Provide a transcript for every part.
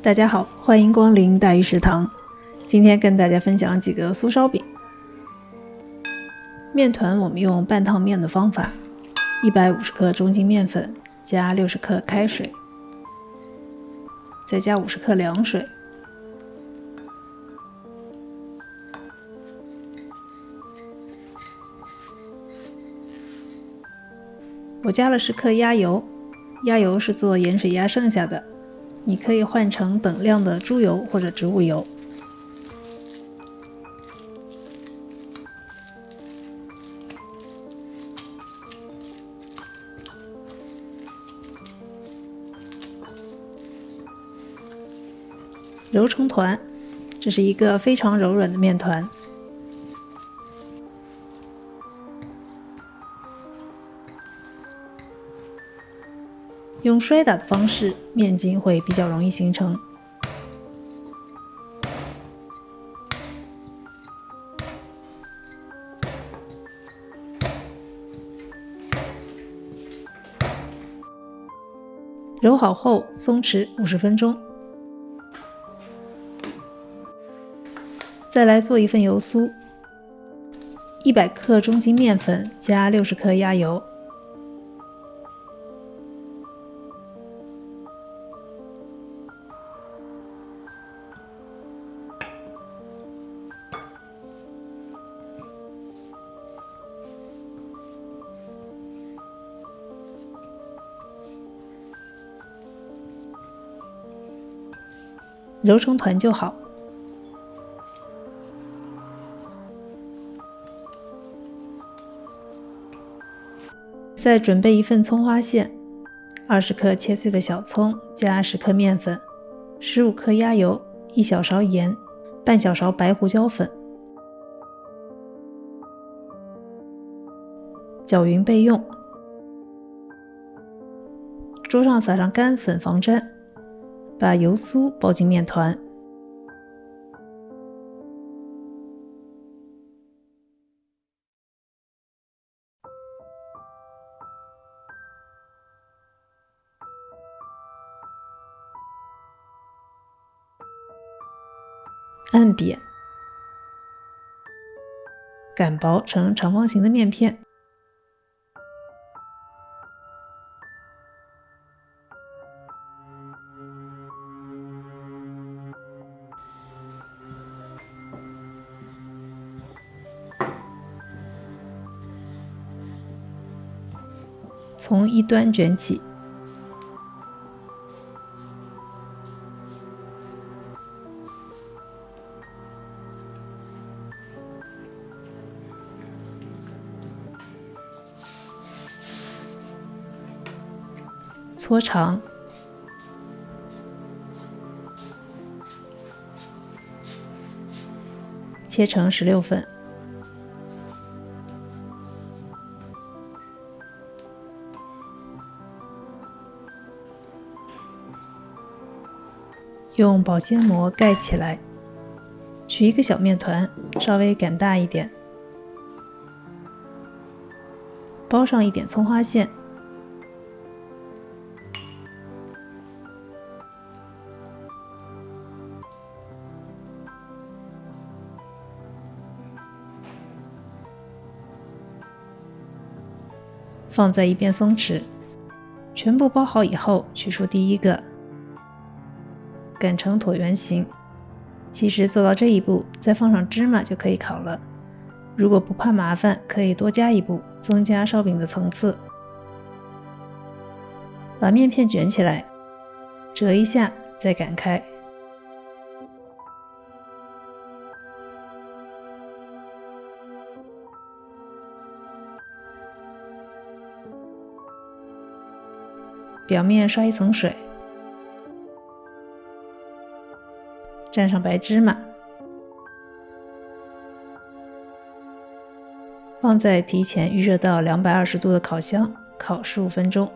大家好，欢迎光临大鱼食堂。今天跟大家分享几个酥烧饼。面团我们用半烫面的方法，150克中筋面粉加60克开水，再加50克凉水。我加了10克鸭油，鸭油是做盐水鸭剩下的，你可以换成等量的猪油或者植物油。揉成团，这是一个非常柔软的面团。用摔打的方式，面筋会比较容易形成。揉好后松弛50分钟。再来做一份油酥，100克中筋面粉加60克鸭油。揉成团就好。再准备一份葱花馅，20克切碎的小葱加10克面粉，15克鸭油，1小勺盐，半小勺白胡椒粉，搅匀备用。桌上撒上干粉防粘，把油酥包进面团。按扁，擀薄成长方形的面片。从一端卷起，搓长，切成16份。用保鲜膜盖起来，取一个小面团，稍微擀大一点，包上一点葱花馅，放在一边松弛。全部包好以后，取出第一个，擀成椭圆形。其实做到这一步，再放上芝麻就可以烤了。如果不怕麻烦，可以多加一步，增加烧饼的层次。把面片卷起来，折一下，再擀开。表面刷一层水，蘸上白芝麻，放在提前预热到220度的烤箱烤15分钟。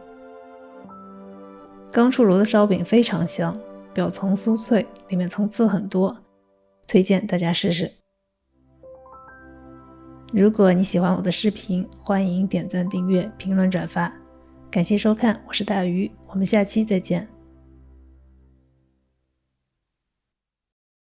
刚出炉的烧饼非常香，表层酥脆，里面层次很多，推荐大家试试。如果你喜欢我的视频，欢迎点赞、订阅、评论、转发。感谢收看，我是大鱼，我们下期再见。